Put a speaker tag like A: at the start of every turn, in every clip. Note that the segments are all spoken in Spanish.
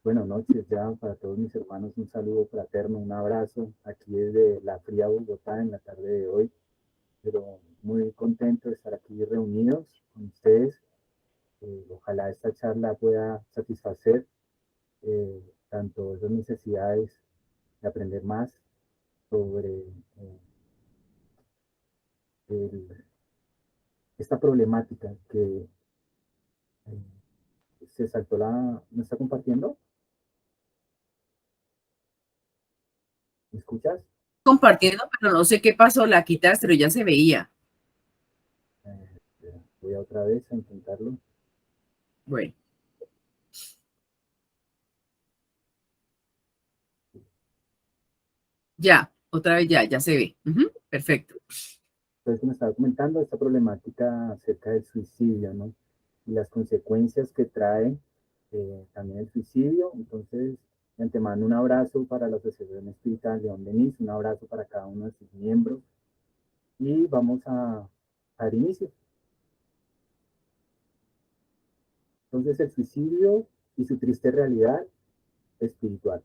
A: Buenas noches ya para todos mis hermanos, un saludo fraterno, un abrazo aquí desde la fría Bogotá en la tarde de hoy, pero muy contento de estar aquí reunidos con ustedes. Ojalá esta charla pueda satisfacer tanto esas necesidades de aprender más sobre el- esta problemática que se saltó ¿me está compartiendo? ¿Me escuchas?
B: Compartiendo, pero no sé qué pasó, la quitaste, pero ya se veía.
A: Voy a otra vez a intentarlo.
B: Bueno, ya, otra vez ya se ve. Ujú, perfecto.
A: Entonces, me estaba comentando esta problemática acerca del suicidio, ¿no? Y las consecuencias que trae también el suicidio. Entonces, de antemano, un abrazo para la Asociación Espírita León Denis, un abrazo para cada uno de sus miembros. Y vamos a dar inicio. Entonces, el suicidio y su triste realidad espiritual.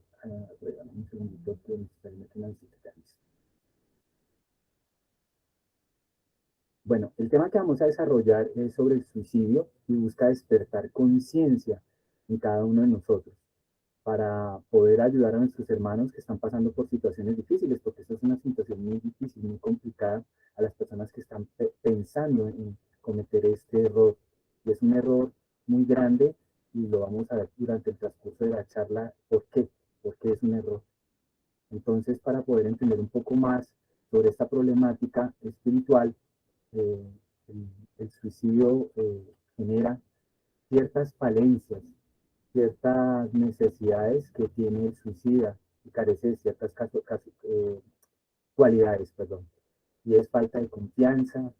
A: Regálame un segundito que me permite una visita. Bueno, el tema que vamos a desarrollar es sobre el suicidio y busca despertar conciencia en cada uno de nosotros para poder ayudar a nuestros hermanos que están pasando por situaciones difíciles, porque esta es una situación muy difícil, muy complicada a las personas que están pensando en cometer este error. Y es un error muy grande y lo vamos a ver durante el transcurso de la charla. ¿Por qué? Porque es un error. Entonces, para poder entender un poco más sobre esta problemática espiritual, eh, el, el suicidio genera ciertas falencias, ciertas necesidades que tiene el suicida y carece de ciertas cualidades, perdón. Y es falta de confianza,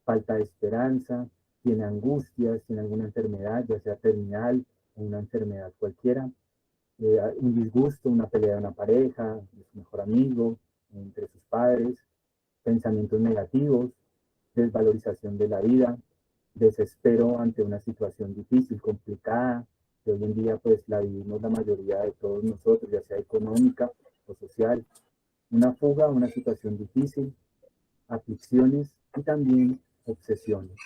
A: falta de esperanza, tiene angustias, tiene alguna enfermedad, ya sea terminal o una enfermedad cualquiera, un disgusto, una pelea de una pareja, de su mejor amigo, entre sus padres, pensamientos negativos, desvalorización de la vida, desespero ante una situación difícil, complicada, que hoy en día pues la vivimos la mayoría de todos nosotros, ya sea económica o social, una fuga a una situación difícil, aflicciones y también obsesiones.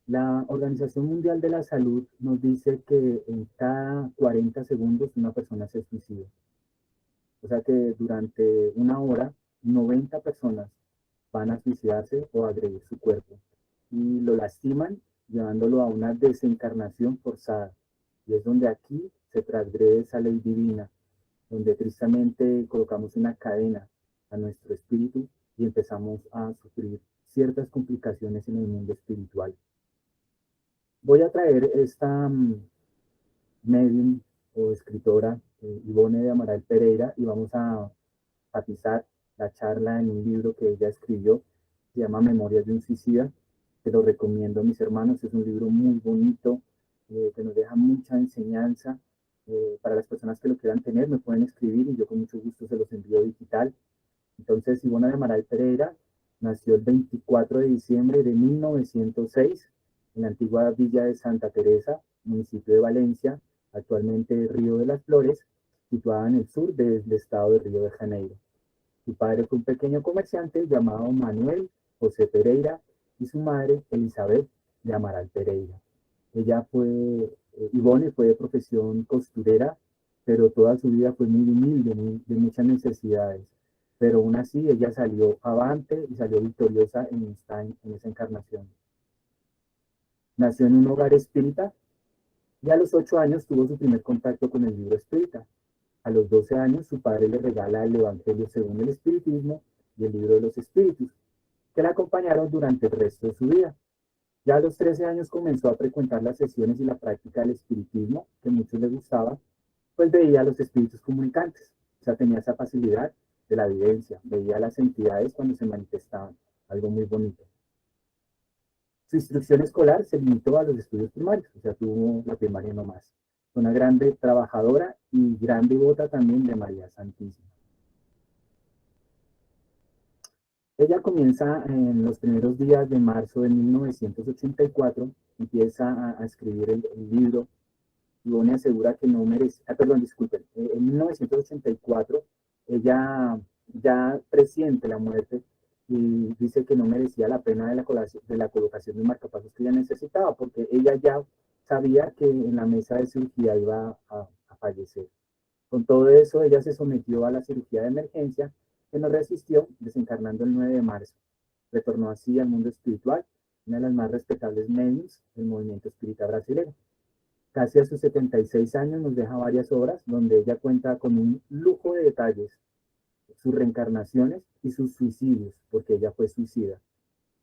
A: La Organización Mundial de la Salud nos dice que en cada 40 segundos una persona se suicida. O sea que durante una hora, 90 personas van a suicidarse o agredir su cuerpo y lo lastiman llevándolo a una desencarnación forzada. Y es donde aquí se transgrede esa ley divina, donde tristemente colocamos una cadena a nuestro espíritu y empezamos a sufrir ciertas complicaciones en el mundo espiritual. Voy a traer esta medium o escritora, Ivone de Amaral Pereira, y vamos a enfatizar la charla en un libro que ella escribió, se llama Memorias de un Suicida, que lo recomiendo a mis hermanos, es un libro muy bonito, que nos deja mucha enseñanza. Para las personas que lo quieran tener, me pueden escribir y yo con mucho gusto se los envío digital. Entonces, Ivona de Amaral Pereira nació el 24 de diciembre de 1906 en la antigua villa de Santa Teresa, municipio de Valencia, actualmente Río de las Flores, situada en el sur del estado de Río de Janeiro. Su padre fue un pequeño comerciante llamado Manuel José Pereira y su madre Elizabeth de Amaral Pereira. Ivone fue de profesión costurera, pero toda su vida fue muy humilde, de muchas necesidades. Pero aún así ella salió avante y salió victoriosa en esa encarnación. Nació en un hogar espírita y a los 8 años tuvo su primer contacto con el libro espírita. A los 12 años su padre le regala el Evangelio según el Espiritismo y el libro de los Espíritus, que la acompañaron durante el resto de su vida. Ya a los 13 años comenzó a frecuentar las sesiones y la práctica del espiritismo, que a muchos les gustaba, pues veía a los espíritus comunicantes. O sea, tenía esa facilidad de la evidencia, veía a las entidades cuando se manifestaban, algo muy bonito. Su instrucción escolar se limitó a los estudios primarios, o sea, tuvo la primaria nomás. Fue una grande trabajadora y gran devota también de María Santísima. Ella comienza en los primeros días de marzo de 1984 empieza a escribir el libro. Ivonne asegura que no merece, perdón, disculpen, en 1984 ella ya presiente la muerte y dice que no merecía la pena de la colocación de marcapasos que ella necesitaba, porque ella ya sabía que en la mesa de cirugía iba a fallecer. Con todo eso, ella se sometió a la cirugía de emergencia, que no resistió, desencarnando el 9 de marzo. Retornó así al mundo espiritual, una de las más respetables medios del movimiento espírita brasileño. Casi a sus 76 años nos deja varias obras donde ella cuenta con un lujo de detalles, sus reencarnaciones y sus suicidios, porque ella fue suicida,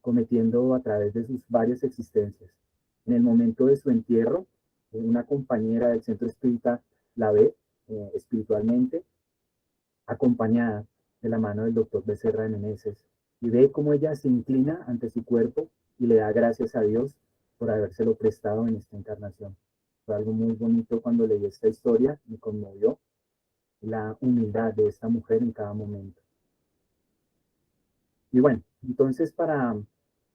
A: cometiendo a través de sus varias existencias. En el momento de su entierro, una compañera del centro espírita la ve espiritualmente, acompañada de la mano del doctor Becerra de Meneses, y ve cómo ella se inclina ante su cuerpo y le da gracias a Dios por habérselo prestado en esta encarnación. Fue algo muy bonito cuando leí esta historia, me conmovió la humildad de esta mujer en cada momento. Y bueno, entonces para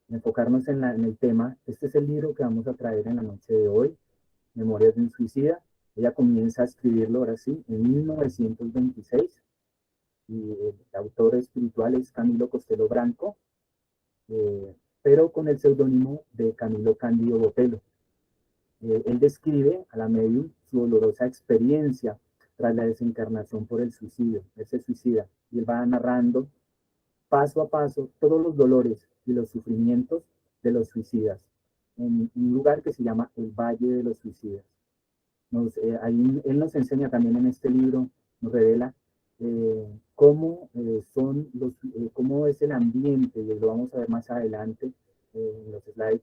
A: enfocarnos en el tema, este es el libro que vamos a traer en la noche de hoy, Memorias de un Suicida. Ella comienza a escribirlo ahora sí, en 1926, y el autor espiritual es Camilo Costello Branco, pero con el seudónimo de Camilo Cándido Botelho. Él describe a la medium su dolorosa experiencia tras la desencarnación por el suicidio. Él se suicida y él va narrando paso a paso todos los dolores y los sufrimientos de los suicidas en un lugar que se llama el Valle de los Suicidas. Ahí él nos enseña también en este libro, nos revela cómo es el ambiente, y lo vamos a ver más adelante en los slides,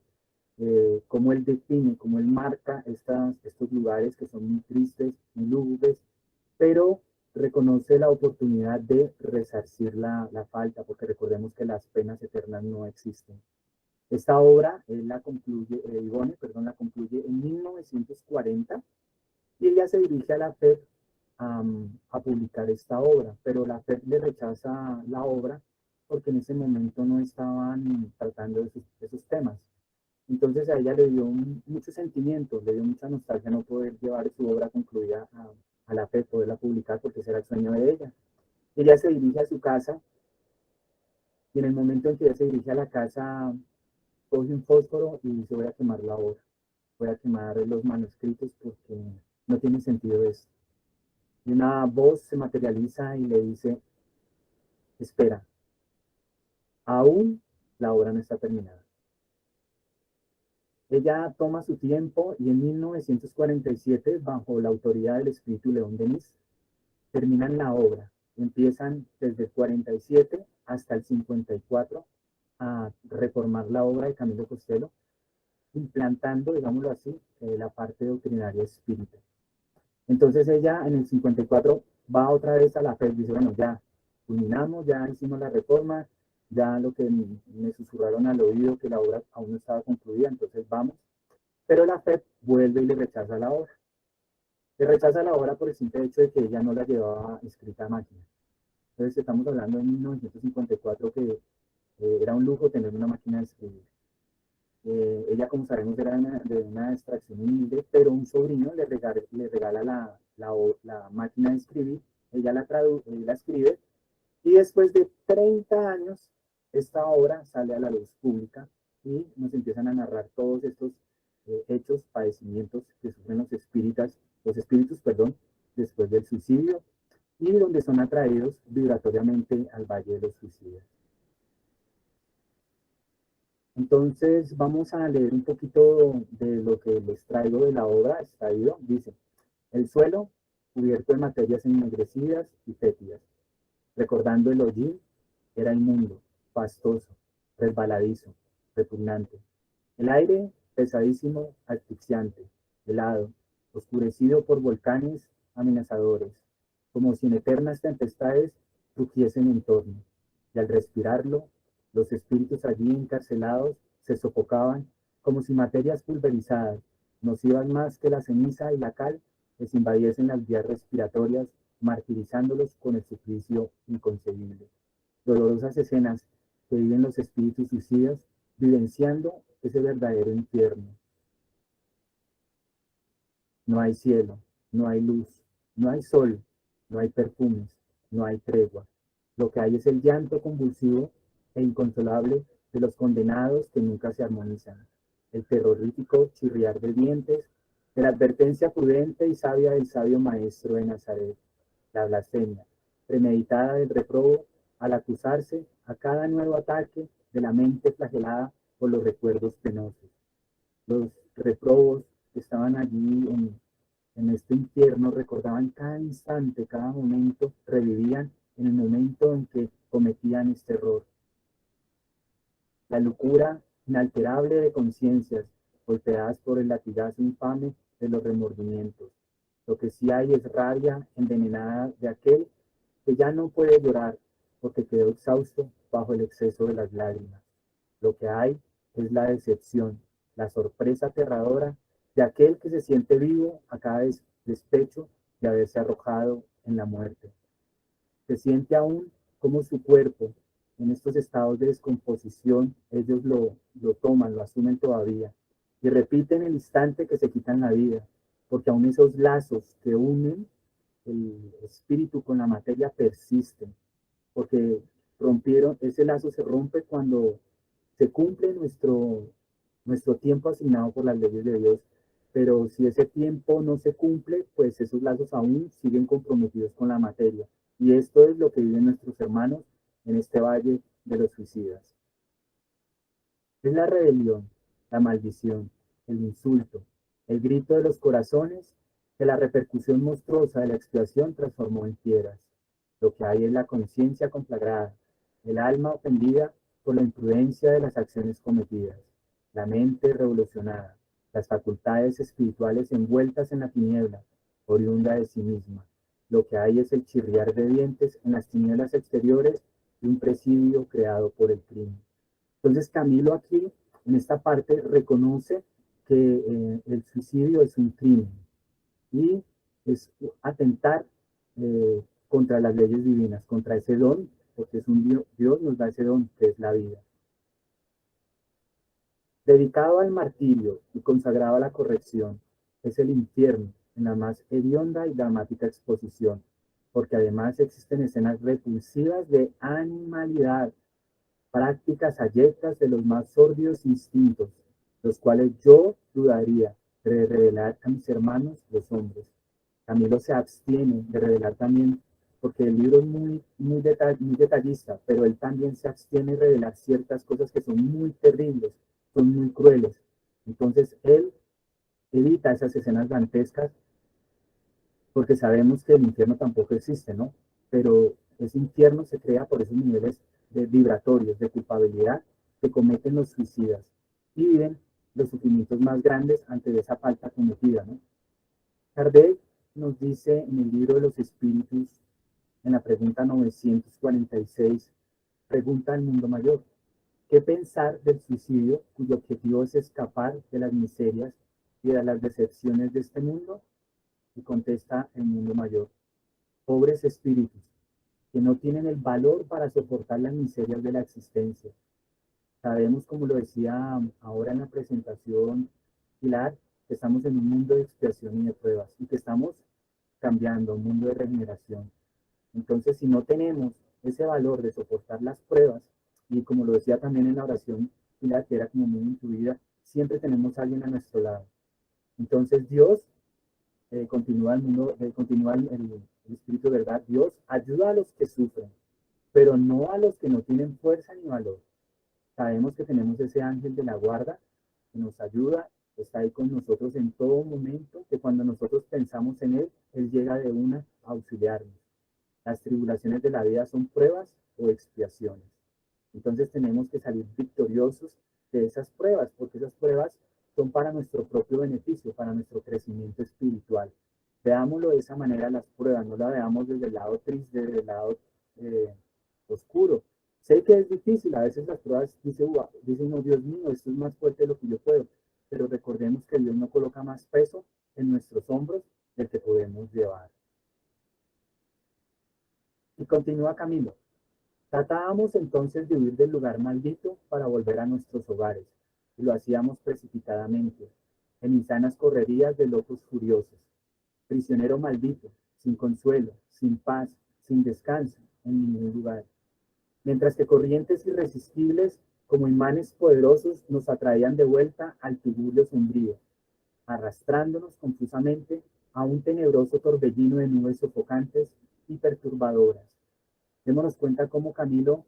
A: cómo él define, cómo él marca estos lugares que son muy tristes, muy lúgubres, pero reconoce la oportunidad de resarcir la falta, porque recordemos que las penas eternas no existen. Esta obra, Ivonne, la concluye en 1940, y ella se dirige a la FED a publicar esta obra, pero la FED le rechaza la obra porque en ese momento no estaban tratando esos temas. Entonces a ella le dio mucho sentimiento, le dio mucha nostalgia no poder llevar su obra concluida a la FED, poderla publicar, porque ese era el sueño de ella. Ella se dirige a su casa, y en el momento en que ella se dirige a la casa, coge un fósforo y dice: voy a quemar la obra, voy a quemar los manuscritos porque no tiene sentido esto. Y una voz se materializa y le dice: espera, aún la obra no está terminada. Ella toma su tiempo y en 1947, bajo la autoridad del espíritu León Denis, terminan la obra. Empiezan desde el 47 hasta el 54 a reformar la obra de Camilo Costello, implantando, digámoslo así, la parte doctrinaria espírita. Entonces ella en el 54 va otra vez a la FED y dice: bueno, ya culminamos, ya hicimos la reforma, ya lo que me susurraron al oído, que la obra aún no estaba concluida, entonces vamos. Pero la FED vuelve y le rechaza la obra. Le rechaza la obra por el simple hecho de que ella no la llevaba escrita a máquina. Entonces estamos hablando de 1954, que era un lujo tener una máquina de escribir. Ella, como sabemos, era de una extracción humilde, pero un sobrino le regala la máquina de escribir. Ella la escribe, y después de 30 años esta obra sale a la luz pública y nos empiezan a narrar todos estos hechos, padecimientos que sufren los espíritus, después del suicidio, y donde son atraídos vibratoriamente al Valle de los Suicidas. Entonces vamos a leer un poquito de lo que les traigo de la obra extraído. Dice: el suelo cubierto de materias ennegrecidas y fétidas, recordando el hollín, era inmundo, pastoso, resbaladizo, repugnante. El aire pesadísimo, asfixiante, helado, oscurecido por volcanes amenazadores, como si en eternas tempestades rugiesen en torno, y al respirarlo, los espíritus allí encarcelados se sofocaban como si materias pulverizadas, nocivas más que la ceniza y la cal, les invadiesen las vías respiratorias, martirizándolos con el suplicio inconcebible. Dolorosas escenas que viven los espíritus suicidas, vivenciando ese verdadero infierno. No hay cielo, no hay luz, no hay sol, no hay perfumes, no hay tregua. Lo que hay es el llanto convulsivo e inconsolable de los condenados que nunca se armonizan, el terrorífico chirriar de dientes, de la advertencia prudente y sabia del sabio maestro de Nazaret, la blasfemia, premeditada del reprobo al acusarse a cada nuevo ataque de la mente flagelada por los recuerdos penosos. Los reprobos que estaban allí en este infierno recordaban cada instante, cada momento, revivían en el momento en que cometían este error. La locura inalterable de conciencias golpeadas por el latigazo infame de los remordimientos. Lo que sí hay es rabia envenenada de aquel que ya no puede llorar porque quedó exhausto bajo el exceso de las lágrimas. Lo que hay es la decepción, la sorpresa aterradora de aquel que se siente vivo a cada despecho de haberse arrojado en la muerte. Se siente aún como su cuerpo, en estos estados de descomposición, ellos lo toman, lo asumen todavía y repiten el instante que se quitan la vida, porque aún esos lazos que unen el espíritu con la materia persisten, porque rompieron, ese lazo se rompe cuando se cumple nuestro tiempo asignado por las leyes de Dios, pero si ese tiempo no se cumple, pues esos lazos aún siguen comprometidos con la materia. Y esto es lo que viven nuestros hermanos en este valle de los suicidas. Es la rebelión, la maldición, el insulto, el grito de los corazones que la repercusión monstruosa de la expiación transformó en piedras. Lo que hay es la conciencia conflagrada, el alma ofendida por la imprudencia de las acciones cometidas, la mente revolucionada, las facultades espirituales envueltas en la tiniebla, oriunda de sí misma. Lo que hay es el chirriar de dientes en las tinieblas exteriores de un presidio creado por el crimen. Entonces Camilo aquí, en esta parte, reconoce que el suicidio es un crimen y es atentar contra las leyes divinas, contra ese don, porque es un Dios nos da ese don que es la vida. Dedicado al martirio y consagrado a la corrección, es el infierno en la más hedionda y dramática exposición, porque además existen escenas repulsivas de animalidad, prácticas abyectas de los más sórdidos instintos, los cuales yo dudaría de revelar a mis hermanos los hombres. Camilo se abstiene de revelar también, porque el libro es muy detallista, pero él también se abstiene de revelar ciertas cosas que son muy terribles, son muy crueles. Entonces él evita esas escenas dantescas porque sabemos que el infierno tampoco existe, ¿no? Pero ese infierno se crea por esos niveles vibratorios de culpabilidad que cometen los suicidas y viven los sufrimientos más grandes ante esa falta cometida, ¿no? Kardec nos dice en el libro de los espíritus, en la pregunta 946, pregunta al mundo mayor, ¿qué pensar del suicidio cuyo objetivo es escapar de las miserias y de las decepciones de este mundo? Y contesta el mundo mayor, pobres espíritus, que no tienen el valor para soportar las miserias de la existencia. Sabemos, como lo decía ahora en la presentación Pilar, que estamos en un mundo de expiación y de pruebas y que estamos cambiando, un mundo de regeneración. Entonces, si no tenemos ese valor de soportar las pruebas, y como lo decía también en la oración Pilar, que era como muy intuida, siempre tenemos a alguien a nuestro lado. Entonces, Dios continúa el mundo, continúa el Espíritu de verdad, Dios ayuda a los que sufren, pero no a los que no tienen fuerza ni valor. Sabemos que tenemos ese ángel de la guarda que nos ayuda, está ahí con nosotros en todo momento, que cuando nosotros pensamos en él llega de una a auxiliarnos. Las tribulaciones de la vida son pruebas o expiaciones. Entonces tenemos que salir victoriosos de esas pruebas, porque esas pruebas son para nuestro propio beneficio, para nuestro crecimiento espiritual. Veámoslo de esa manera las pruebas, no la veamos desde el lado triste, desde el lado oscuro. Sé que es difícil, a veces las pruebas dicen, no, Dios mío, esto es más fuerte de lo que yo puedo, pero recordemos que Dios no coloca más peso en nuestros hombros del que podemos llevar. Y continúa Camilo. Tratábamos entonces de huir del lugar maldito para volver a nuestros hogares, y lo hacíamos precipitadamente. en insanas correrías de locos furiosos, prisionero maldito, sin consuelo, sin paz, sin descanso, en ningún lugar. Mientras que corrientes irresistibles, como imanes poderosos, nos atraían de vuelta al tugurio sombrío, arrastrándonos confusamente a un tenebroso torbellino de nubes sofocantes y perturbadoras. Démonos cuenta cómo Camilo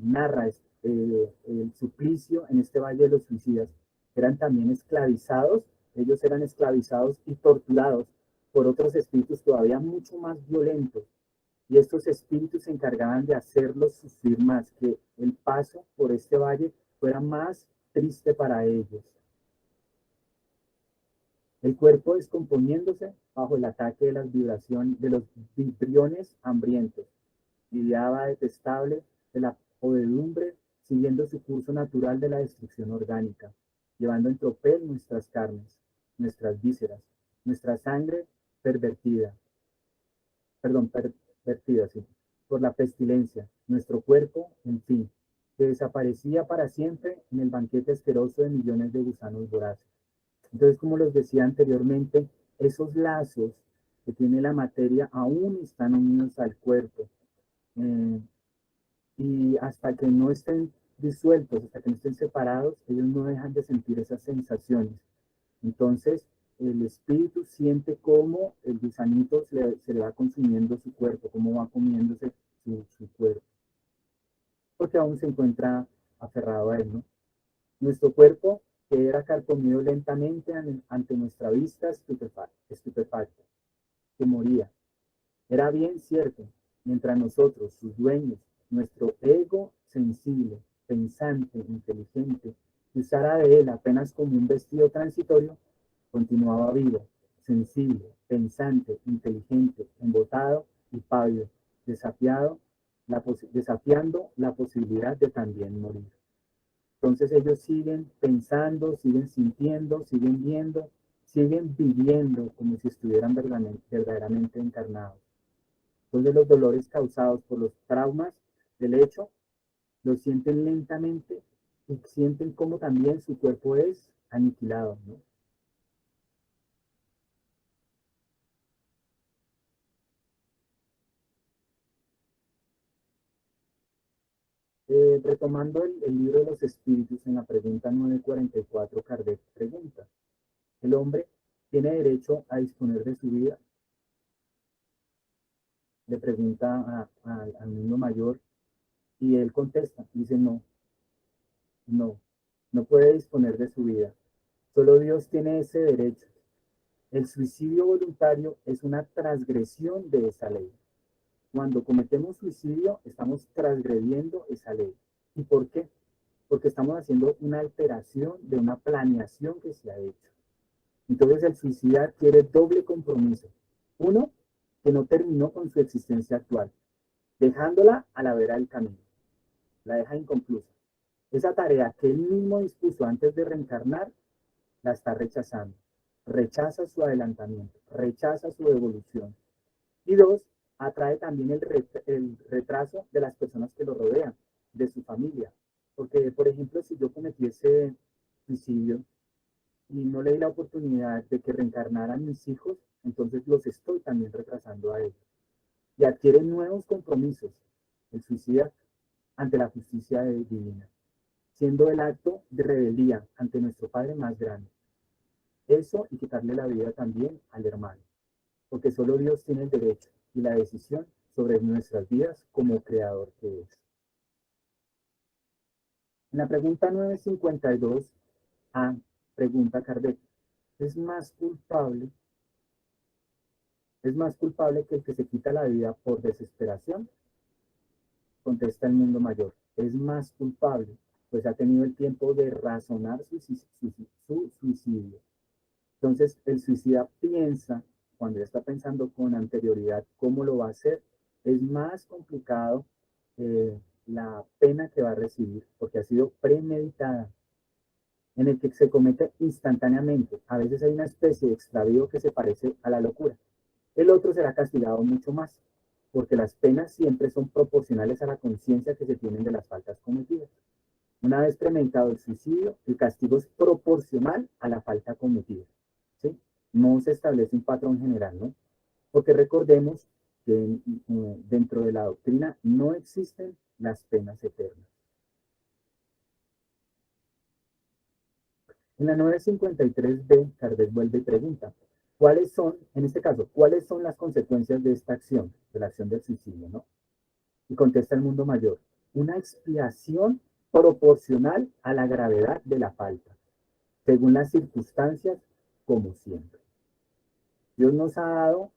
A: narra el suplicio en este Valle de los Suicidas. Eran también esclavizados, ellos eran esclavizados y torturados por otros espíritus todavía mucho más violentos. Y estos espíritus se encargaban de hacerlos sufrir más, que el paso por este valle fuera más triste para ellos. El cuerpo descomponiéndose bajo el ataque de las vibraciones, de los vibriones hambrientos, lidiaba detestable de la podredumbre, siguiendo su curso natural de la destrucción orgánica, llevando en tropel nuestras carnes, nuestras vísceras, nuestra sangre pervertida, pervertida, sí, por la pestilencia, nuestro cuerpo, en fin, que desaparecía para siempre en el banquete asqueroso de millones de gusanos voraces. Entonces, como les decía anteriormente, esos lazos que tiene la materia aún están unidos al cuerpo. Y hasta que no estén disueltos, hasta que no estén separados, ellos no dejan de sentir esas sensaciones. Entonces, el espíritu siente cómo el gusanito se le va consumiendo su cuerpo, cómo va comiéndose su cuerpo, porque aún se encuentra aferrado a él, ¿no? Nuestro cuerpo, que era carcomido lentamente ante nuestra vista estupefacta, que moría. Era bien cierto, mientras nosotros, sus dueños, nuestro ego sensible, pensante, inteligente, que usara de él apenas como un vestido transitorio, continuaba vivo, sensible, pensante, inteligente, embotado y pálido, desafiando la posibilidad de también morir. Entonces ellos siguen pensando, siguen sintiendo, siguen viendo, siguen viviendo como si estuvieran verdaderamente encarnados. Entonces los dolores causados por los traumas del hecho los sienten lentamente y sienten como también su cuerpo es aniquilado, ¿no? Retomando el libro de los espíritus, en la pregunta 944, Kardec pregunta: ¿el hombre tiene derecho a disponer de su vida? Le pregunta al niño mayor y él contesta, dice: no, no, no puede disponer de su vida. Solo Dios tiene ese derecho. El suicidio voluntario es una transgresión de esa ley. Cuando cometemos suicidio, estamos transgrediendo esa ley. ¿Y por qué? Porque estamos haciendo una alteración de una planeación que se ha hecho. Entonces el suicida adquiere doble compromiso. Uno, que no terminó con su existencia actual, dejándola a la vera del camino. La deja inconclusa. Esa tarea que él mismo dispuso antes de reencarnar, la está rechazando. Rechaza su adelantamiento, rechaza su evolución. Y dos, atrae también el retraso de las personas que lo rodean, de su familia. Porque, por ejemplo, si yo cometiese suicidio y no le di la oportunidad de que reencarnaran mis hijos, entonces los estoy también retrasando a ellos. Y adquieren nuevos compromisos, el suicida ante la justicia divina, siendo el acto de rebeldía ante nuestro Padre más grande. Eso y quitarle la vida también al hermano, porque solo Dios tiene el derecho y la decisión sobre nuestras vidas como creador que es. En la pregunta 952, A, pregunta Kardec: ¿es más culpable que el que se quita la vida por desesperación? Contesta el mundo mayor: es más culpable, pues ha tenido el tiempo de razonar su suicidio. Entonces, el suicida piensa, cuando ya está pensando con anterioridad cómo lo va a hacer, es más complicado la pena que va a recibir, porque ha sido premeditada, en el que se comete instantáneamente. A veces hay una especie de extravío que se parece a la locura. El otro será castigado mucho más, porque las penas siempre son proporcionales a la conciencia que se tienen de las faltas cometidas. Una vez premeditado el suicidio, el castigo es proporcional a la falta cometida, ¿sí? No se establece un patrón general, ¿no? Porque recordemos que dentro de la doctrina no existen las penas eternas. En la 953b, Kardec vuelve y pregunta, ¿cuáles son, en este caso, cuáles son las consecuencias de esta acción, de la acción del suicidio, ¿no? Y contesta el mundo mayor, una expiación proporcional a la gravedad de la falta, según las circunstancias, como siempre. Dios nos ha dado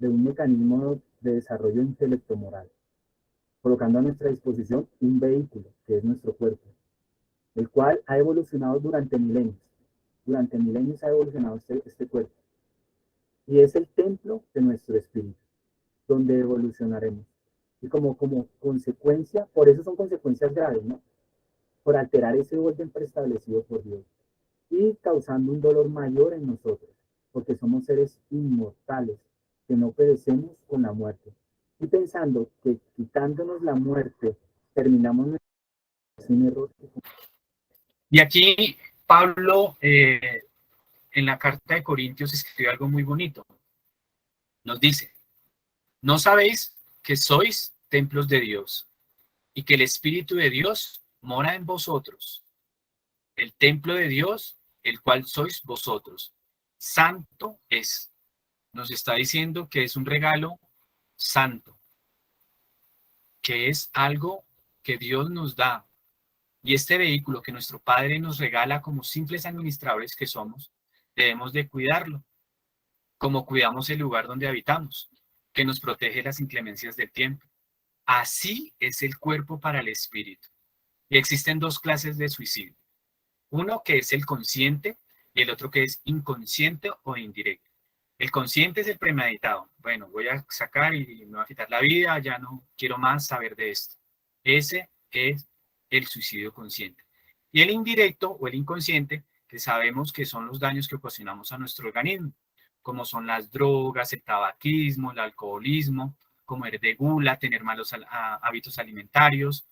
A: de un mecanismo de desarrollo intelecto-moral, colocando a nuestra disposición un vehículo, que es nuestro cuerpo, el cual ha evolucionado durante milenios. Durante milenios ha evolucionado este cuerpo. Y es el templo de nuestro espíritu, donde evolucionaremos. Y como consecuencia, por eso son consecuencias graves, ¿no? Por alterar ese orden preestablecido por Dios y causando un dolor mayor en nosotros, porque somos seres inmortales, que no perecemos con la muerte. Y pensando que quitándonos la muerte, terminamos sin error.
C: Y aquí Pablo, en la carta de Corintios, escribe algo muy bonito. Nos dice, ¿no sabéis que sois templos de Dios y que el Espíritu de Dios mora en vosotros? El templo de Dios, el cual sois vosotros. Santo es. Nos está diciendo que es un regalo santo, que es algo que Dios nos da. Y este vehículo que nuestro Padre nos regala como simples administradores que somos, debemos de cuidarlo, como cuidamos el lugar donde habitamos, que nos protege las inclemencias del tiempo. Así es el cuerpo para el espíritu. Y existen dos clases de suicidio. Uno que es el consciente y el otro que es inconsciente o indirecto. El consciente es el premeditado. Bueno, voy a sacar y me voy a quitar la vida, ya no quiero más saber de esto. Ese es el suicidio consciente. Y el indirecto o el inconsciente, que sabemos que son los daños que ocasionamos a nuestro organismo, como son las drogas, el tabaquismo, el alcoholismo, comer de gula, tener malos hábitos alimentarios,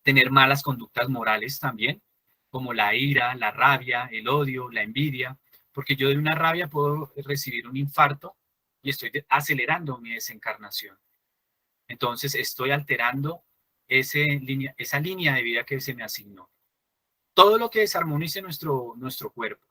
C: tener malas conductas morales también, como la ira, la rabia, el odio, la envidia, porque yo de una rabia puedo recibir un infarto y estoy acelerando mi desencarnación. Entonces estoy alterando esa línea de vida que se me asignó. Todo lo que desarmonice nuestro cuerpo.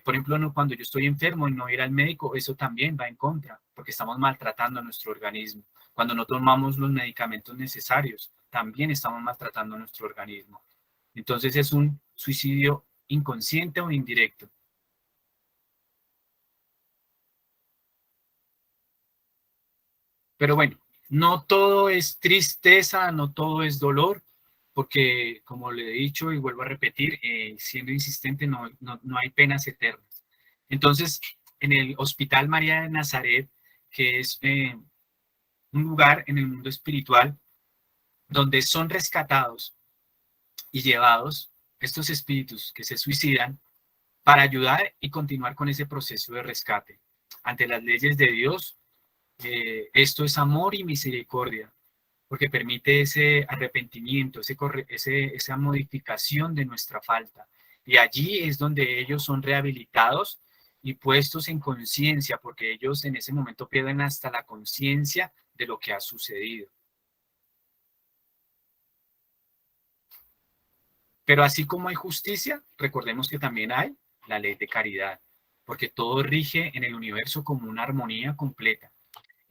C: Por ejemplo, cuando yo estoy enfermo y no ir al médico, eso también va en contra, porque estamos maltratando a nuestro organismo. Cuando no tomamos los medicamentos necesarios, también estamos maltratando a nuestro organismo. Entonces es un suicidio inconsciente o indirecto. Pero bueno, no todo es tristeza, no todo es dolor, porque como le he dicho y vuelvo a repetir, siendo insistente, no hay penas eternas. Entonces, en el Hospital María de Nazaret, que es un lugar en el mundo espiritual donde son rescatados y llevados estos espíritus que se suicidan para ayudar y continuar con ese proceso de rescate. Ante las leyes de Dios, esto es amor y misericordia, porque permite ese arrepentimiento, esa modificación de nuestra falta. Y allí es donde ellos son rehabilitados y puestos en conciencia, porque ellos en ese momento pierden hasta la conciencia de lo que ha sucedido. Pero así como hay justicia, recordemos que también hay la ley de caridad, porque todo rige en el universo como una armonía completa.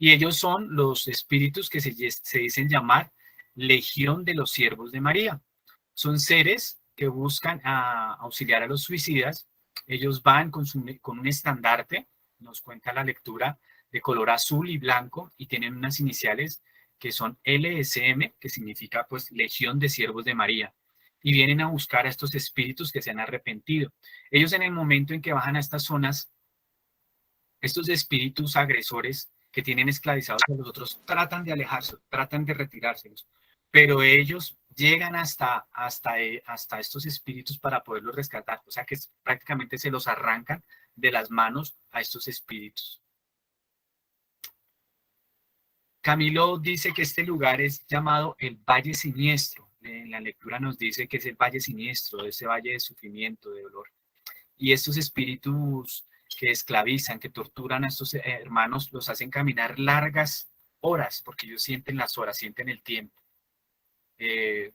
C: Y ellos son los espíritus que se dicen llamar Legión de los Siervos de María. Son seres que buscan auxiliar a los suicidas. Ellos van con un estandarte, nos cuenta la lectura, de color azul y blanco, y tienen unas iniciales que son LSM, que significa pues Legión de Siervos de María. Y vienen a buscar a estos espíritus que se han arrepentido. Ellos en el momento en que bajan a estas zonas, estos espíritus agresores que tienen esclavizados a los otros tratan de alejarse, tratan de retirárselos, pero ellos llegan hasta estos espíritus para poderlos rescatar, o sea que prácticamente se los arrancan de las manos a estos espíritus. Camilo dice que este lugar es llamado el Valle Siniestro. la lectura nos dice que es el valle siniestro, ese valle de sufrimiento, de dolor. Y estos espíritus que esclavizan, que torturan a estos hermanos, los hacen caminar largas horas, porque ellos sienten las horas, sienten el tiempo,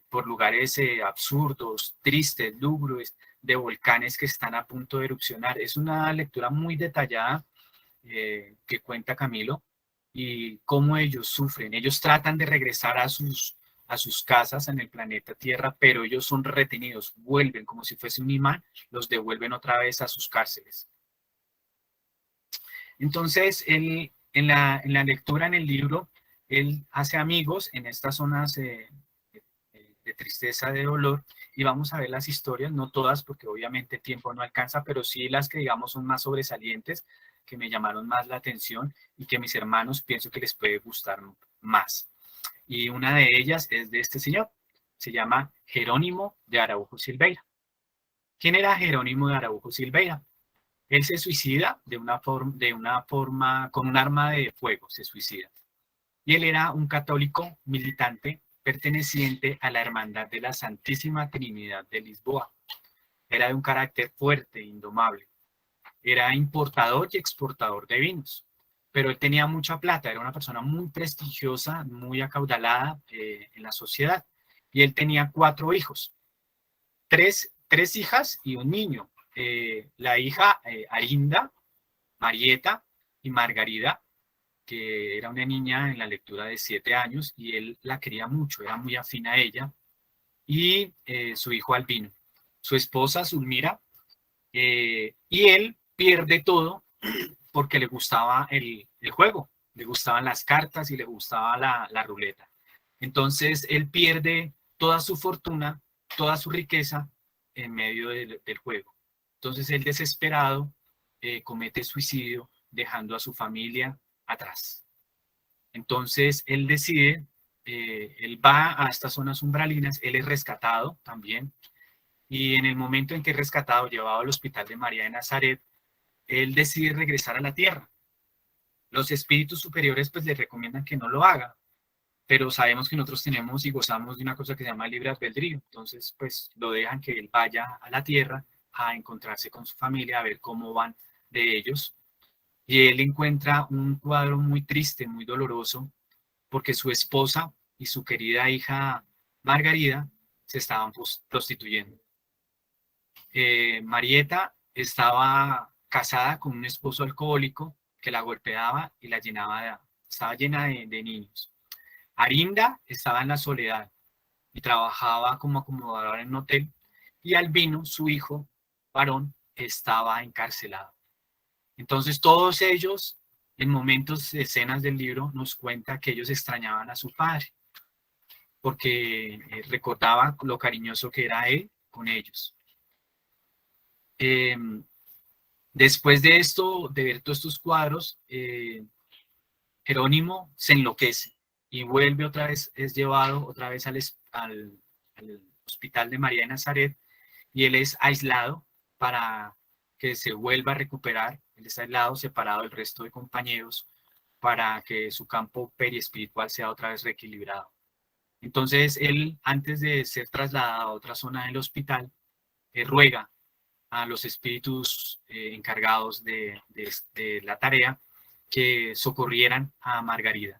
C: por lugares absurdos, tristes, lúgubres, de volcanes que están a punto de erupcionar. Es una lectura muy detallada que cuenta Camilo, y cómo ellos sufren. Ellos tratan de regresar a sus casas en el planeta Tierra, pero ellos son retenidos, vuelven como si fuese un imán, los devuelven otra vez a sus cárceles. Entonces, él, en la lectura, en el libro, él hace amigos en estas zonas de tristeza, de dolor, y vamos a ver las historias, no todas, porque obviamente el tiempo no alcanza, pero sí las que, digamos, son más sobresalientes, que me llamaron más la atención y que mis hermanos pienso que les puede gustar más. Y una de ellas es de este señor, se llama Jerónimo de Araújo Silveira. ¿Quién era Jerónimo de Araújo Silveira? Él se suicida de una forma, con un arma de fuego, se suicida. Y él era un católico militante perteneciente a la Hermandad de la Santísima Trinidad de Lisboa. Era de un carácter fuerte, indomable. Era importador y exportador de vinos, pero él tenía mucha plata, era una persona muy prestigiosa, muy acaudalada en la sociedad. Y él tenía 4 hijos, tres hijas y un niño. La hija Arinda, Marieta y Margarida, que era una niña en la lectura de 7 años, y él la quería mucho, era muy afín a ella, y su hijo Albino, su esposa Zulmira, y él pierde todo porque le gustaba el juego, le gustaban las cartas y le gustaba la ruleta. Entonces él pierde toda su fortuna, toda su riqueza en medio del juego. Entonces él, desesperado, comete suicidio, dejando a su familia atrás. Entonces él decide, él va a estas zonas umbralinas, él es rescatado también, y en el momento en que es rescatado, llevado al hospital de María de Nazaret, él decide regresar a la tierra. Los espíritus superiores pues le recomiendan que no lo haga, pero sabemos que nosotros tenemos y gozamos de una cosa que se llama libre albedrío. Entonces pues lo dejan que él vaya a la tierra a encontrarse con su familia, a ver cómo van de ellos. Y él encuentra un cuadro muy triste, muy doloroso, porque su esposa y su querida hija Margarida se estaban prostituyendo. Marieta estaba casada con un esposo alcohólico que la golpeaba y la llenaba estaba llena de niños. Arinda estaba en la soledad y trabajaba como acomodadora en un hotel, y Albino, su hijo varón, estaba encarcelado. Entonces todos ellos, en momentos, escenas del libro, nos cuenta que ellos extrañaban a su padre, porque recordaba lo cariñoso que era él con ellos. Después de esto, de ver todos estos cuadros, Jerónimo se enloquece y vuelve otra vez, es llevado otra vez al hospital de María de Nazaret, y él es aislado para que se vuelva a recuperar. Él está aislado, separado del resto de compañeros, para que su campo periespiritual sea otra vez reequilibrado. Entonces él, antes de ser trasladado a otra zona del hospital, ruega a los espíritus encargados de la tarea que socorrieran a Margarida,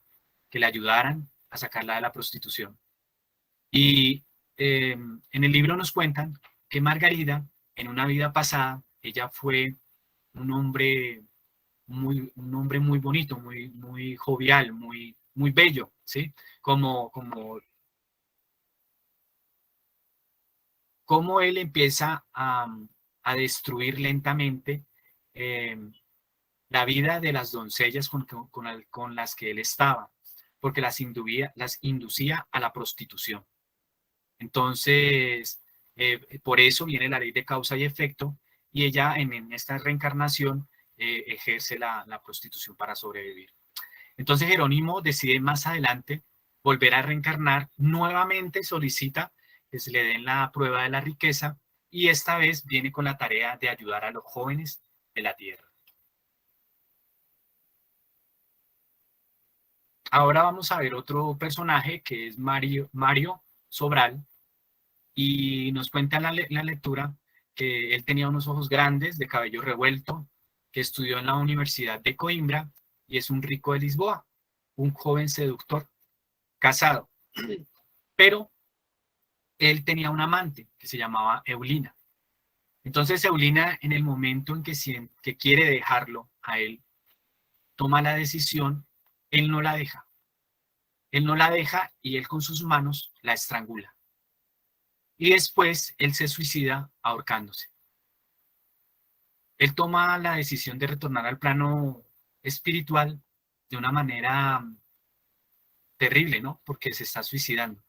C: que le ayudaran a sacarla de la prostitución. Y en el libro nos cuentan que Margarida, en una vida pasada, ella fue un hombre muy bonito, muy jovial, muy bello, ¿sí? Como él empieza a destruir lentamente la vida de las doncellas con las que él estaba, porque las inducía a la prostitución. Entonces, por eso viene la ley de causa y efecto, y ella en esta reencarnación ejerce la prostitución para sobrevivir. Entonces Jerónimo decide más adelante volver a reencarnar, nuevamente solicita que se le den la prueba de la riqueza, y esta vez viene con la tarea de ayudar a los jóvenes de la tierra. Ahora vamos a ver otro personaje, que es Mario Sobral, y nos cuenta en la lectura que él tenía unos ojos grandes, de cabello revuelto, que estudió en la Universidad de Coimbra y es un rico de Lisboa, un joven seductor, casado. Pero él tenía un amante que se llamaba Eulina. Entonces Eulina, en el momento en que quiere dejarlo a él, toma la decisión, él no la deja. Él no la deja y él con sus manos la estrangula. Y después él se suicida ahorcándose. Él toma la decisión de retornar al plano espiritual de una manera terrible, ¿no? Porque se está suicidando.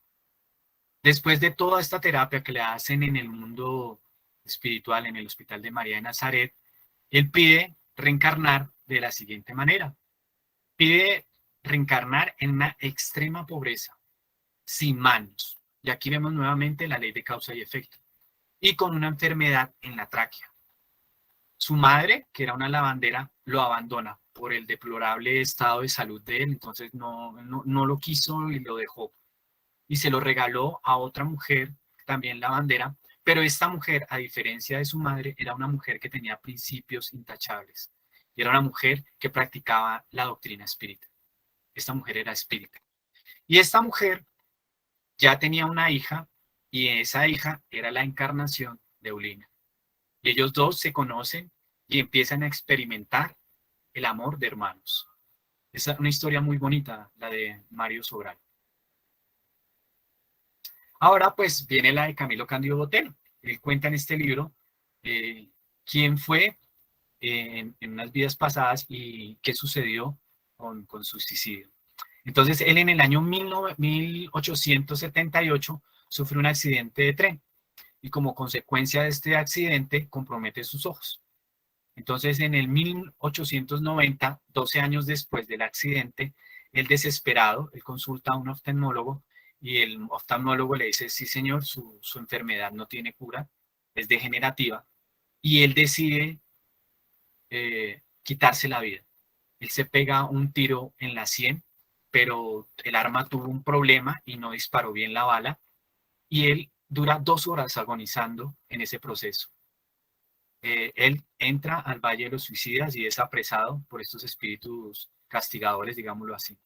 C: Después de toda esta terapia que le hacen en el mundo espiritual, en el Hospital de María de Nazaret, él pide reencarnar de la siguiente manera. Pide reencarnar en una extrema pobreza, sin manos. Y aquí vemos nuevamente la ley de causa y efecto. Y con una enfermedad en la tráquea. Su madre, que era una lavandera, lo abandona por el deplorable estado de salud de él, entonces no lo quiso y lo dejó. Y se lo regaló a otra mujer, también lavandera, pero esta mujer, a diferencia de su madre, era una mujer que tenía principios intachables. Y era una mujer que practicaba la doctrina espírita. Esta mujer era espírita. Y esta mujer ya tenía una hija y esa hija era la encarnación de Eulina. Y ellos dos se conocen y empiezan a experimentar el amor de hermanos. Es una historia muy bonita, la de Mario Sobral. Ahora pues viene la de Camilo Cándido Botero. Él cuenta en este libro quién fue en unas vidas pasadas y qué sucedió con su suicidio. Entonces él en el año 1878 sufre un accidente de tren y como consecuencia de este accidente compromete sus ojos. Entonces en el 1890, 12 años después del accidente, él desesperado, él consulta a un oftalmólogo y el oftalmólogo le dice, sí señor, su enfermedad no tiene cura, es degenerativa, y él decide quitarse la vida. Él se pega un tiro en la sien, pero el arma tuvo un problema y no disparó bien la bala, y él dura 2 horas agonizando en ese proceso. Él entra al Valle de los Suicidas y es apresado por estos espíritus castigadores, digámoslo así.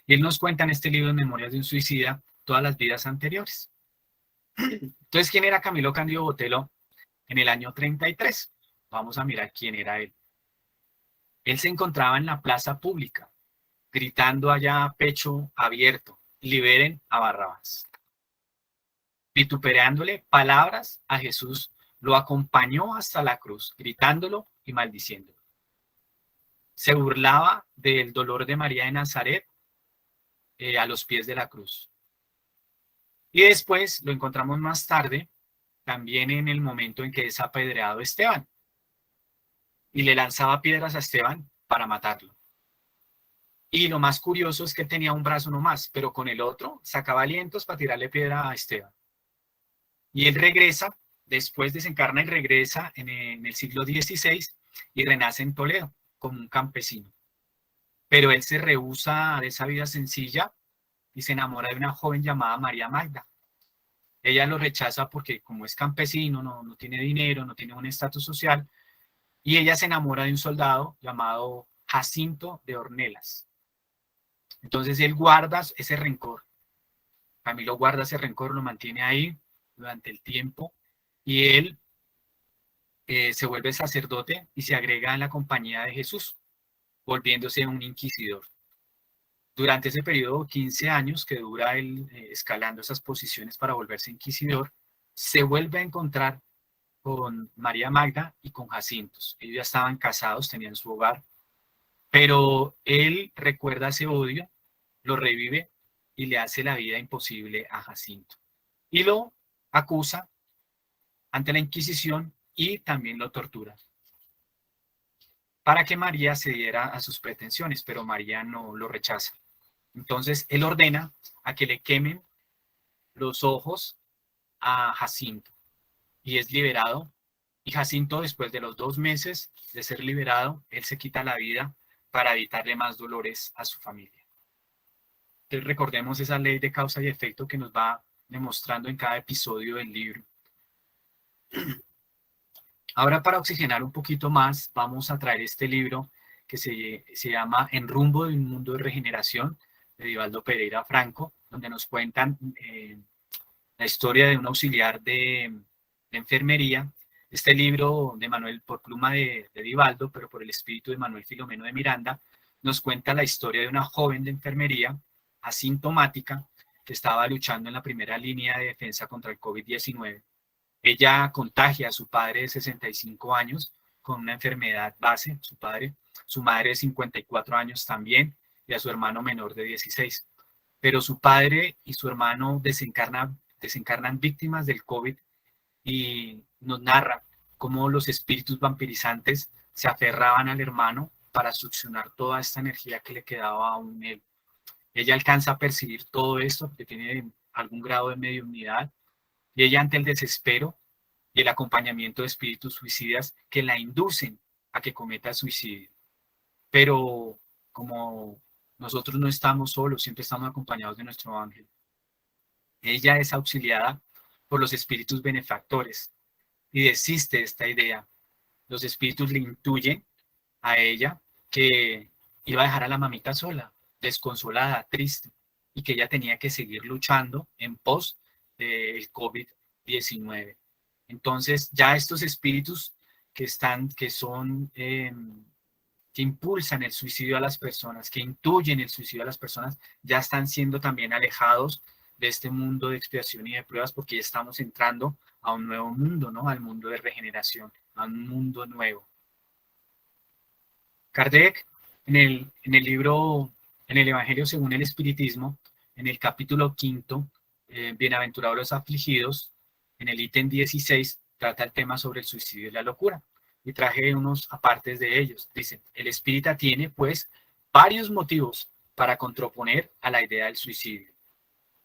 C: Y él nos cuenta en este libro, Memorias de un Suicida, todas las vidas anteriores. Entonces, ¿quién era Camilo Cándido Botero en el año 33? Vamos a mirar quién era él. Él se encontraba en la plaza pública, gritando allá a pecho abierto, liberen a Barrabás. Vituperándole palabras a Jesús, lo acompañó hasta la cruz, gritándolo y maldiciéndolo. Se burlaba del dolor de María de Nazaret a los pies de la cruz. Y después lo encontramos más tarde, también en el momento en que es apedreado Esteban. Y le lanzaba piedras a Esteban para matarlo. Y lo más curioso es que él tenía un brazo nomás, pero con el otro sacaba alientos para tirarle piedra a Esteban. Y él regresa, después desencarna y regresa en el siglo XVI y renace en Toledo como un campesino. Pero él se rehúsa de esa vida sencilla y se enamora de una joven llamada María Magda. Ella lo rechaza porque como es campesino, no tiene dinero, no tiene un estatus social, y ella se enamora de un soldado llamado Jacinto de Ornelas. Entonces él guarda ese rencor. Camilo guarda ese rencor, lo mantiene ahí durante el tiempo y él se vuelve sacerdote y se agrega en la compañía de Jesús, volviéndose un inquisidor. Durante ese periodo, 15 años que dura él escalando esas posiciones para volverse inquisidor, se vuelve a encontrar con María Magda y con Jacintos. Ellos ya estaban casados, tenían su hogar, pero él recuerda ese odio, lo revive y le hace la vida imposible a Jacinto. Y lo acusa ante la Inquisición y también lo tortura para que María cediera a sus pretensiones, pero María no lo rechaza. Entonces él ordena a que le quemen los ojos a Jacinto y es liberado. Y Jacinto, después de los 2 meses de ser liberado, él se quita la vida para evitarle más dolores a su familia. Entonces recordemos esa ley de causa y efecto que nos va demostrando en cada episodio del libro. Ahora, para oxigenar un poquito más, vamos a traer este libro que se llama En rumbo de un mundo de regeneración, de Divaldo Pereira Franco, donde nos cuentan la historia de un auxiliar de enfermería. Este libro de Manuel, por pluma de Divaldo, pero por el espíritu de Manuel Filomeno de Miranda, nos cuenta la historia de una joven de enfermería asintomática que estaba luchando en la primera línea de defensa contra el COVID-19. Ella contagia a su padre de 65 años con una enfermedad base, su madre de 54 años también, y a su hermano menor de 16. Pero su padre y su hermano desencarnan víctimas del COVID y nos narra cómo los espíritus vampirizantes se aferraban al hermano para succionar toda esta energía que le quedaba aún él. Ella alcanza a percibir todo esto, que tiene algún grado de mediunidad, y ella, ante el desespero y el acompañamiento de espíritus suicidas que la inducen a que cometa suicidio. Pero como nosotros no estamos solos, siempre estamos acompañados de nuestro ángel. Ella es auxiliada por los espíritus benefactores y desiste de esta idea. Los espíritus le intuyen a ella que iba a dejar a la mamita sola, desconsolada, triste, y que ella tenía que seguir luchando en pos del COVID-19. Entonces, ya estos espíritus que impulsan el suicidio a las personas, que intuyen el suicidio a las personas, ya están siendo también alejados de este mundo de expiación y de pruebas, porque ya estamos entrando a un nuevo mundo, ¿no? Al mundo de regeneración, a un mundo nuevo. Kardec, en el libro, en el Evangelio según el Espiritismo, en el capítulo 5, Bienaventurados los afligidos, en el ítem 16, trata el tema sobre el suicidio y la locura. Y traje unos apartes de ellos. Dice, el espírita tiene, pues, varios motivos para contraponer a la idea del suicidio.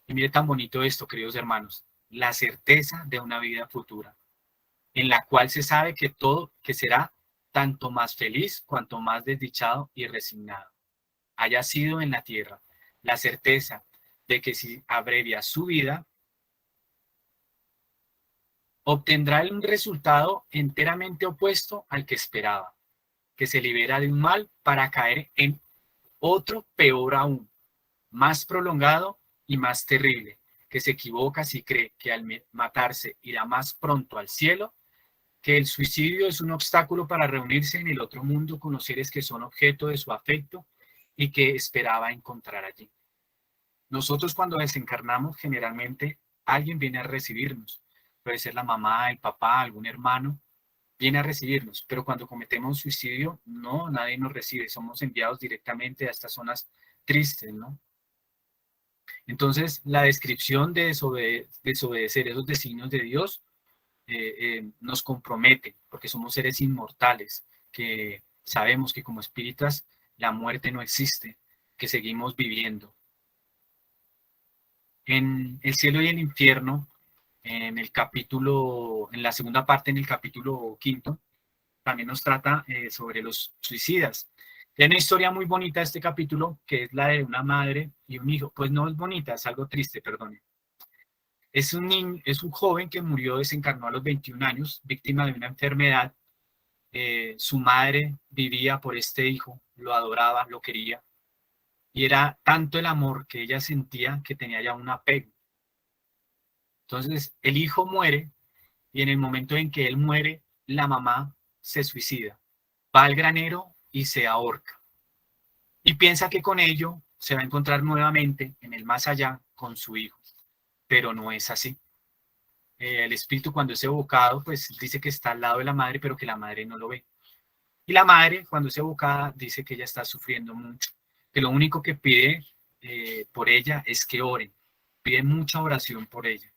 C: Y mire tan bonito esto, queridos hermanos, la certeza de una vida futura, en la cual se sabe que todo, que será tanto más feliz cuanto más desdichado y resignado haya sido en la tierra. La certeza de que si abrevia su vida, obtendrá un resultado enteramente opuesto al que esperaba, que se libera de un mal para caer en otro peor aún, más prolongado y más terrible, que se equivoca si cree que al matarse irá más pronto al cielo, que el suicidio es un obstáculo para reunirse en el otro mundo con los seres que son objeto de su afecto y que esperaba encontrar allí. Nosotros, cuando desencarnamos, generalmente alguien viene a recibirnos. Puede ser la mamá, el papá, algún hermano, viene a recibirnos, pero cuando cometemos suicidio, no, nadie nos recibe, somos enviados directamente a estas zonas tristes, ¿no? Entonces, la descripción de desobedecer esos designios de Dios nos compromete, porque somos seres inmortales, que sabemos que como espíritas la muerte no existe, que seguimos viviendo. En el cielo y el infierno, en la segunda parte, en el capítulo 5, también nos trata sobre los suicidas. Hay una historia muy bonita de este capítulo, que es la de una madre y un hijo. Pues no es bonita, es algo triste, perdón. Es un joven que murió, desencarnó a los 21 años, víctima de una enfermedad. Su madre vivía por este hijo, lo adoraba, lo quería. Y era tanto el amor que ella sentía que tenía ya un apego. Entonces, el hijo muere y en el momento en que él muere, la mamá se suicida. Va al granero y se ahorca. Y piensa que con ello se va a encontrar nuevamente en el más allá con su hijo. Pero no es así. El espíritu, cuando es evocado, pues dice que está al lado de la madre, pero que la madre no lo ve. Y la madre, cuando es evocada, dice que ella está sufriendo mucho, que lo único que pide por ella es que oren. Pide mucha oración por ella.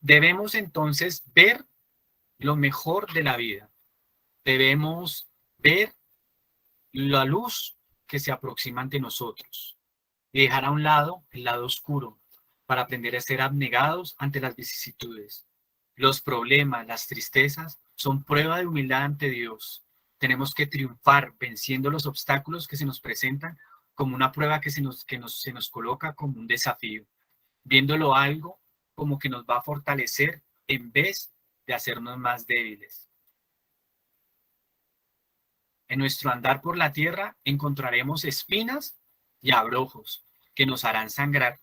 C: Debemos entonces ver lo mejor de la vida. Debemos ver la luz que se aproxima ante nosotros y dejar a un lado el lado oscuro para aprender a ser abnegados ante las vicisitudes. Los problemas, las tristezas son prueba de humildad ante Dios. tenemos que triunfar venciendo los obstáculos que se nos presentan como una prueba que se nos coloca como un desafío, viéndolo algo como que nos va a fortalecer en vez de hacernos más débiles. En nuestro andar por la tierra encontraremos espinas y abrojos que nos harán sangrar,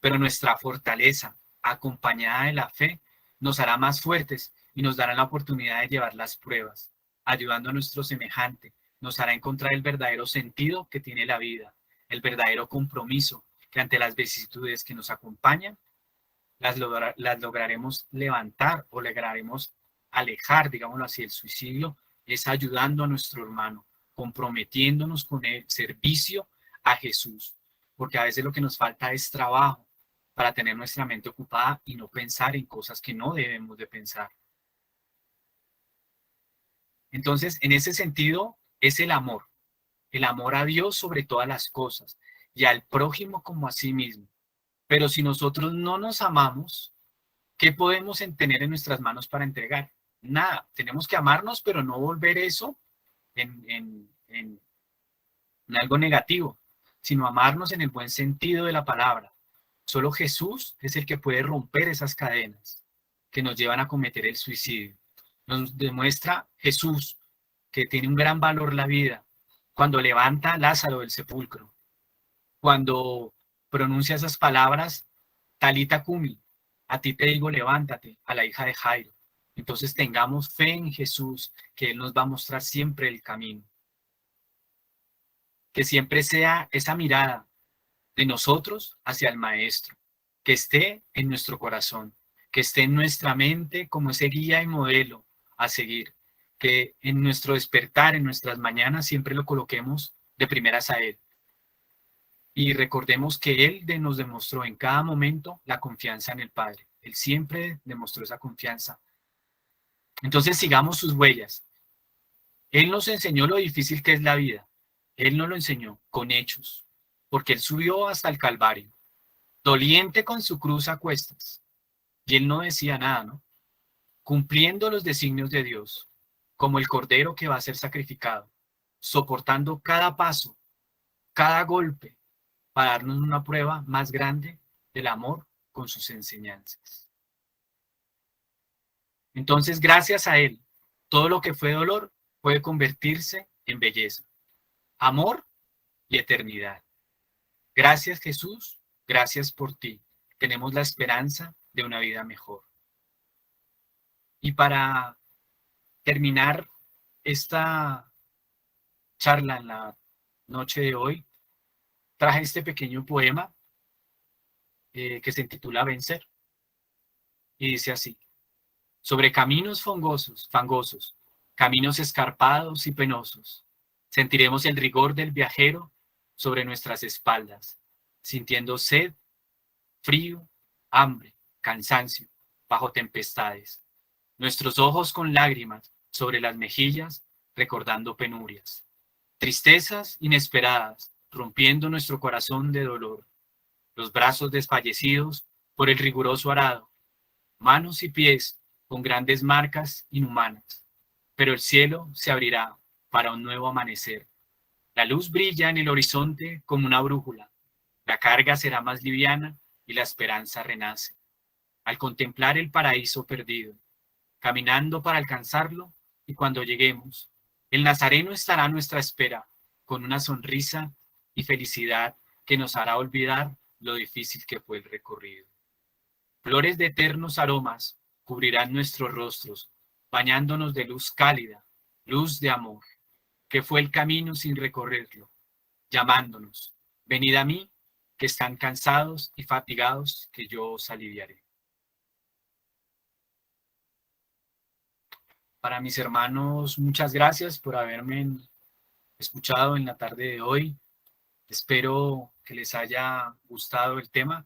C: pero nuestra fortaleza, acompañada de la fe, nos hará más fuertes y nos dará la oportunidad de llevar las pruebas, ayudando a nuestro semejante. Nos hará encontrar el verdadero sentido que tiene la vida, el verdadero compromiso que ante las vicisitudes que nos acompañan, las lograremos levantar o lograremos alejar, digámoslo así, el suicidio, es ayudando a nuestro hermano, comprometiéndonos con el servicio a Jesús, porque a veces lo que nos falta es trabajo para tener nuestra mente ocupada y no pensar en cosas que no debemos de pensar. Entonces, en ese sentido, es el amor a Dios sobre todas las cosas y al prójimo como a sí mismo. Pero si nosotros no nos amamos, ¿qué podemos tener en nuestras manos para entregar? Nada, tenemos que amarnos, pero no volver eso en algo negativo, sino amarnos en el buen sentido de la palabra. Solo Jesús es el que puede romper esas cadenas que nos llevan a cometer el suicidio. Nos demuestra Jesús que tiene un gran valor la vida cuando levanta a Lázaro del sepulcro, cuando pronuncia esas palabras, Talita Cumi, a ti te digo levántate, a la hija de Jairo. Entonces tengamos fe en Jesús, que Él nos va a mostrar siempre el camino. Que siempre sea esa mirada de nosotros hacia el Maestro, que esté en nuestro corazón, que esté en nuestra mente como ese guía y modelo a seguir, que en nuestro despertar, en nuestras mañanas, siempre lo coloquemos de primeras a Él. Y recordemos que Él nos demostró en cada momento la confianza en el Padre. Él siempre demostró esa confianza. Entonces sigamos sus huellas. Él nos enseñó lo difícil que es la vida. Él nos lo enseñó con hechos, porque Él subió hasta el Calvario, doliente con su cruz a cuestas. Y Él no decía nada, ¿no? Cumpliendo los designios de Dios, como el cordero que va a ser sacrificado, soportando cada paso, cada golpe, para darnos una prueba más grande del amor con sus enseñanzas. Entonces, gracias a Él, todo lo que fue dolor puede convertirse en belleza, amor y eternidad. Gracias, Jesús, gracias por ti. Tenemos la esperanza de una vida mejor. Y para terminar esta charla en la noche de hoy, traje este pequeño poema que se titula Vencer. Y dice así: sobre caminos fangosos, caminos escarpados y penosos, sentiremos el rigor del viajero sobre nuestras espaldas, sintiendo sed, frío, hambre, cansancio, bajo tempestades. Nuestros ojos con lágrimas sobre las mejillas, recordando penurias. Tristezas inesperadas, rompiendo nuestro corazón de dolor. Los brazos desfallecidos por el riguroso arado. Manos y pies con grandes marcas inhumanas. Pero el cielo se abrirá para un nuevo amanecer. La luz brilla en el horizonte como una brújula. La carga será más liviana y la esperanza renace. Al contemplar el paraíso perdido, caminando para alcanzarlo, y cuando lleguemos, el Nazareno estará a nuestra espera, con una sonrisa y felicidad que nos hará olvidar lo difícil que fue el recorrido. Flores de eternos aromas cubrirán nuestros rostros, bañándonos de luz cálida, luz de amor, que fue el camino sin recorrerlo, llamándonos: venid a mí, que están cansados y fatigados, que yo os aliviaré. Para mis hermanos, muchas gracias por haberme escuchado en la tarde de hoy. Espero que les haya gustado el tema